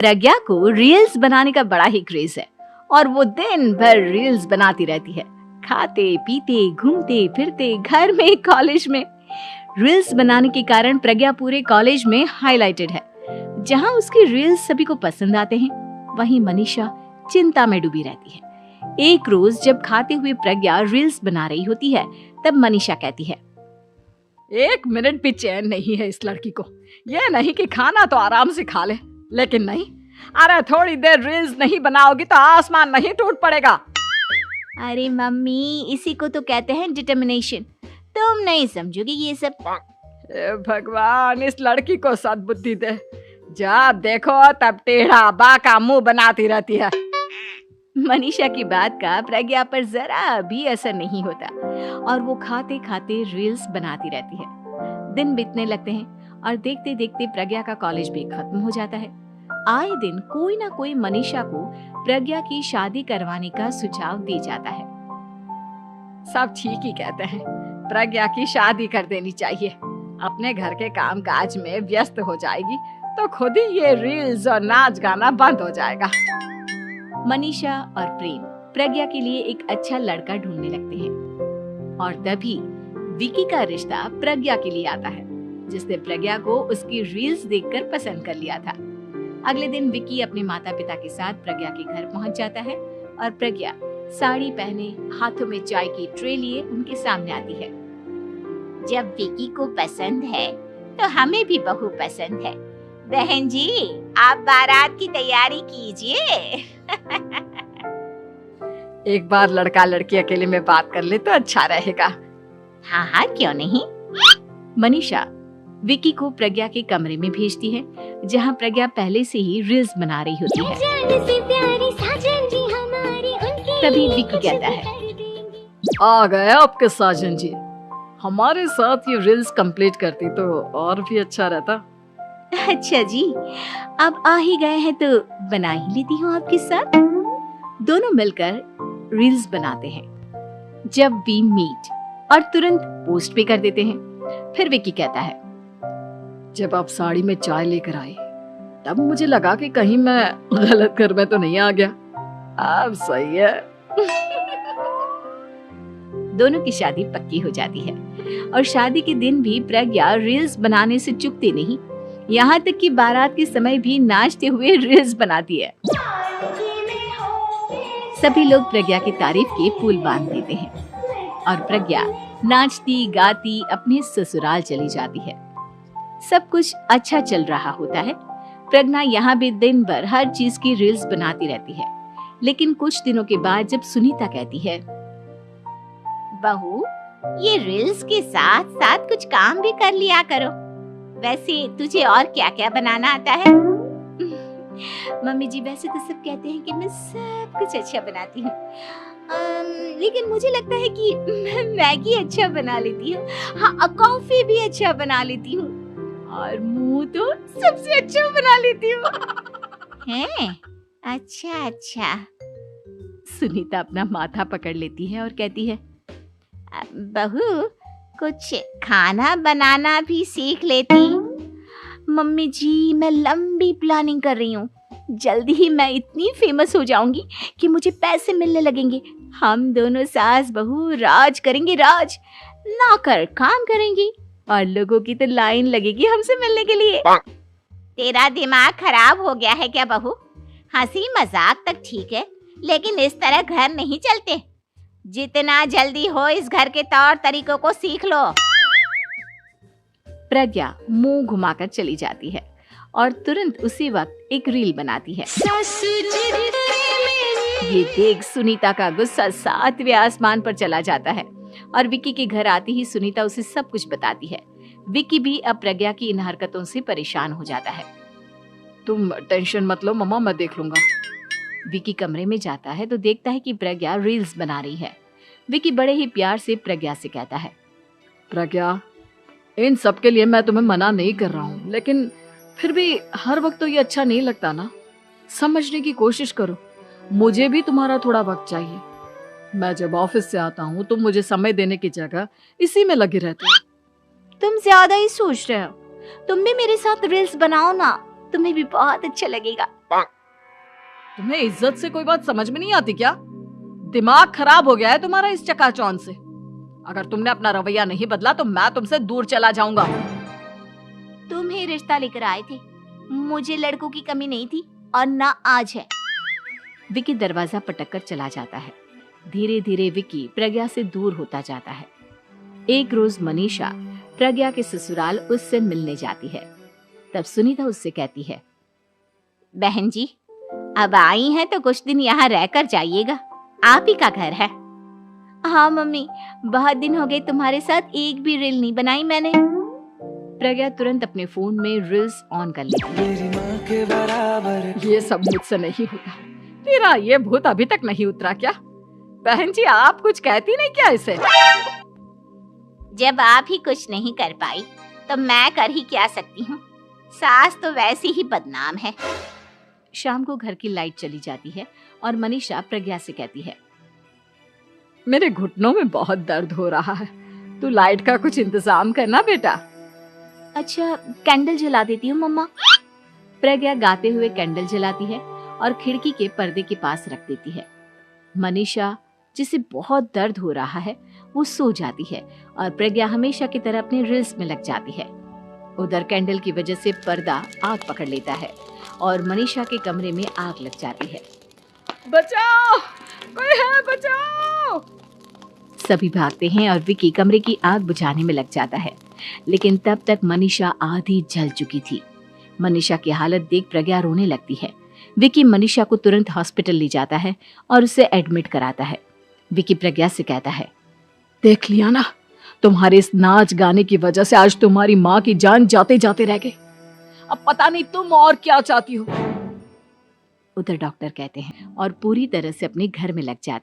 प्रज्ञा को रील्स बनाने का बड़ा ही क्रेज है और वो दिन भर रील्स बनाती रहती है। खाते पीते घूमते फिरते घर में कॉलेज में रील्स बनाने के कारण प्रज्ञा पूरे कॉलेज में हाईलाइटेड है। जहां उसकी रील्स सभी को पसंद आते हैं, वहीं मनीषा चिंता में डूबी रहती है। एक रोज जब खाते हुए प्रज्ञा रील्स बना रही होती है, तब मनीषा कहती है, 1 मिनट भी चैन नहीं है इस लड़की को। ये नहीं कि खाना तो आराम से खा ले, लेकिन नहीं, अरे थोड़ी देर रील्स नहीं बनाओगी तो आसमान नहीं टूट पड़ेगा। अरे मम्मी, इसी को तो कहते हैं डिटर्मिनेशन। तुम नहीं समझोगी ये सब। हे भगवान, इस लड़की को सद्बुद्धि दे। जब देखो तब टेढ़ा बाका मुंह बनाती रहती है। मनीषा की बात का प्रज्ञा पर जरा भी असर नहीं होता और वो खाते खाते रील्स बनाती रहती है। दिन बीतने लगते हैं और देखते देखते प्रज्ञा का कॉलेज भी खत्म हो जाता है। आए दिन कोई ना कोई मनीषा को प्रज्ञा की शादी करवाने का सुझाव दे जाता है। सब ठीक ही कहते हैं, प्रज्ञा की शादी कर देनी चाहिए। अपने घर के काम काज में व्यस्त हो जाएगी तो खुद ही ये रील्स और नाच गाना बंद हो जाएगा। मनीषा और प्रेम प्रज्ञा के लिए एक अच्छा लड़का ढूंढने लगते हैं और तभी विकी का रिश्ता प्रज्ञा के लिए आता है, जिसने प्रज्ञा को उसकी रील्स देखकर पसंद कर लिया था। अगले दिन विकी अपने माता पिता के साथ प्रज्ञा के घर पहुंच जाता है और प्रज्ञा साड़ी पहने हाथों में चाय की ट्रे लिए उनके सामने आती है। जब विकी को पसंद है तो हमें भी बहू पसंद है। बहन जी, आप बारात की तैयारी कीजिए। एक बार लड़का लड़की अकेले में बात कर ले तो अच्छा रहेगा। हाँ हाँ, क्यों नहीं। मनीषा विकी को प्रज्ञा के कमरे में भेजती है, जहां प्रज्ञा पहले से ही रील्स बना रही होती है। तभी विकी कहता है, आ गए आपके साजन जी। हमारे साथ ये रील्स कंप्लीट करती तो और भी अच्छा रहता। अच्छा जी, अब आ ही गए हैं तो बना ही लेती हूँ आपके साथ। दोनों मिलकर रील्स बनाते हैं। जब वी मीट और तुरंत पोस्ट भी कर देते हैं। फिर विकी कहता है, जब आप साड़ी में चाय लेकर आई तब मुझे लगा कि कहीं मैं गलत घर में तो नहीं आ गया। अब सही है। दोनों की शादी पक्की हो जाती है और शादी के दिन भी प्रज्ञा रील्स बनाने से चूकती नहीं। यहाँ तक कि बारात के समय भी नाचते हुए रील्स बनाती है। सभी लोग प्रज्ञा की तारीफ के पुल बांध देते हैं और प्रज्ञा नाचती गाती अपने ससुराल चली जाती है। सब कुछ अच्छा चल रहा होता है। प्रज्ञा यहाँ भी दिन भर हर चीज की रील्स बनाती रहती है। लेकिन कुछ दिनों के बाद जब सुनीता कहती है, बहू, ये रील्स के साथ साथ कुछ काम भी कर लिया करो। वैसे तुझे और क्या क्या बनाना आता है? मम्मी जी, वैसे तो सब कहते हैं कि मैं सब कुछ अच्छा बनाती हूँ, लेकिन मुझे लगता है कि मैं मैगी अच्छा बना लेती हूँ। हाँ, कॉफी भी अच्छा बना लेती हूँ और मुंह तो सबसे अच्छा बना लेती हूँ। हैं? अच्छा अच्छा। सुनीता अपना माथा पकड़ लेती है और कहती है, बहू, कुछ खाना बनाना भी सीख लेती। मम्मी जी, मैं लंबी प्लानिंग कर रही हूँ। जल्दी ही मैं इतनी फेमस हो जाऊंगी कि मुझे पैसे मिलने लगेंगे। हम दोनों सास बहू राज करेंगे, राज ना कर काम करेंगी और लोगों की तो लाइन लगेगी हमसे मिलने के लिए। तेरा दिमाग खराब हो गया है क्या बहू? हंसी मजाक तक ठीक है, लेकिन इस तरह घर नहीं चलते। जितना जल्दी हो इस घर के तौर तरीकों को सीख लो। प्रज्ञा मुंह घुमाकर चली जाती है और तुरंत उसी वक्त एक रील बनाती है। ये देख सुनीता का गुस्सा 7वें आसमान पर चला जाता है और विकी के घर आती ही सुनीता उसे सब कुछ बताती है। विकी भी अब प्रज्ञा की इन हरकतों से परेशान हो जाता है। तुम टेंशन मत लो मम्मा, मैं देख लूंगा। विकी कमरे में जाता है तो देखता है कि प्रज्ञा रील्स बना रही है। विकी बड़े ही प्यार से प्रज्ञा से कहता है, प्रज्ञा, इन सब के लिए मैं तुम्हें मना नहीं कर रहा हूँ, लेकिन फिर भी हर वक्त तो ये अच्छा नहीं लगता ना। समझने की कोशिश करो, मुझे भी तुम्हारा थोड़ा वक्त चाहिए। मैं जब ऑफिस से आता हूँ तो मुझे समय देने की जगह इसी में लगे रहते हो। तुम ज्यादा ही सोच रहे हो। तुम भी मेरे साथ रील्स बनाओ ना, तुम्हें भी बहुत अच्छा लगेगा। तुम्हें इज्जत से कोई बात समझ में नहीं आती क्या? दिमाग खराब हो गया है तुम्हारा इस चकाचौंध से। अगर तुमने अपना रवैया नहीं बदला तो मैं तुमसे दूर चला जाऊंगा। तुम ही रिश्ता लेकर आए थे, मुझे लड़कों की कमी नहीं थी और ना आज है। विकी दरवाजा पटक कर चला जाता है। धीरे धीरे विकी प्रज्ञा से दूर होता जाता है। एक रोज मनीषा प्रज्ञा के ससुराल उससे मिलने जाती है। तब सुनीता उससे कहती है, बहन जी, अब आई हैं तो कुछ दिन यहाँ रहकर जाइएगा, आप ही का घर है। हाँ मम्मी, बहुत दिन हो गए तुम्हारे साथ एक भी रील नहीं बनाई मैंने। प्रज्ञा तुरंत अपने फोन में रील्स ऑन कर लेती है। ये सब मुझसे नहीं होता। तेरा ये भूत अभी तक नहीं उतरा क्या? बहन जी, आप कुछ कहती नहीं क्या इसे? जब आप ही कुछ नहीं कर पाई तो मैं कर ही क्या सकती हूँ। सास तो वैसे ही बदनाम है। शाम को घर की लाइट चली जाती है और मनीषा प्रज्ञा से कहती है, मेरे घुटनों में बहुत दर्द हो रहा है, तू लाइट का कुछ इंतजाम करना बेटा। अच्छा, कैंडल जला देती हूँ मम्मा। प्रज्ञा गाते हुए कैंडल जलाती है और खिड़की के पर्दे के पास रख देती है। मनीषा, जिसे बहुत दर्द हो रहा है, वो सो जाती है और प्रज्ञा हमेशा की तरह अपने रील्स में लग जाती है। उधर कैंडल की वजह से पर्दा आग पकड़ लेता है और मनीषा के कमरे में आग लग जाती है। बचाओ, कोई है, बचाओ। सभी भागते हैं और विकी कमरे की आग बुझाने में लग जाता है, लेकिन तब तक मनीषा आधी जल चुकी थी। मनीषा की हालत देख प्रज्ञा रोने लगती है। विकी मनीषा को तुरंत हॉस्पिटल ले जाता है और उसे एडमिट कराता है। विकी प्रज्ञा से कहता है, देख लिया ना, तुम्हारे इस नाच गाने की वजह से आज तुम्हारी माँ की जान जाते जाते रह गई। अब पता नहीं तुम और क्या चाहती हो। उधर डॉक्टर कहते हैं और पूरी तरह से अपने घर में लग जाते